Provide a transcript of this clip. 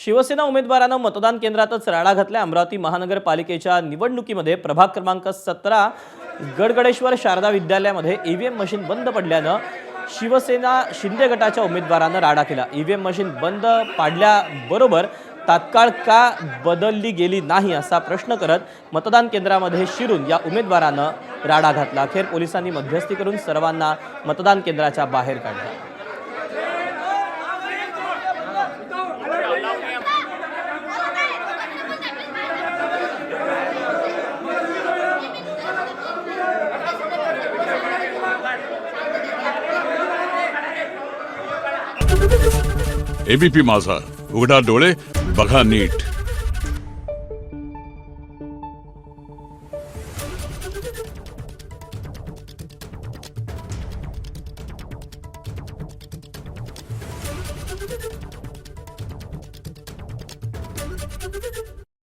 शिवसेना उमेदवारानं मतदान केंद्रातच राडा घातला। अमरावती महानगरपालिकेच्या निवडणुकीमध्ये प्रभाग क्रमांक 17 गडगडेश्वर शारदा विद्यालयामध्ये ईव्हीएम मशीन बंद पडल्यानं शिवसेना शिंदे गटाच्या उमेदवारानं राडा केला। ईव्हीएम मशीन बंद पाडल्याबरोबर तात्काळ का बदलली गेली नाही असा प्रश्न करत मतदान केंद्रामध्ये शिरून या उमेदवारानं राडा घातला। अखेर पोलिसांनी मध्यस्थी करून सर्वांना मतदान केंद्राच्या बाहेर काढलं। एबीपी माझा, उघडा डोळे बघा नीट।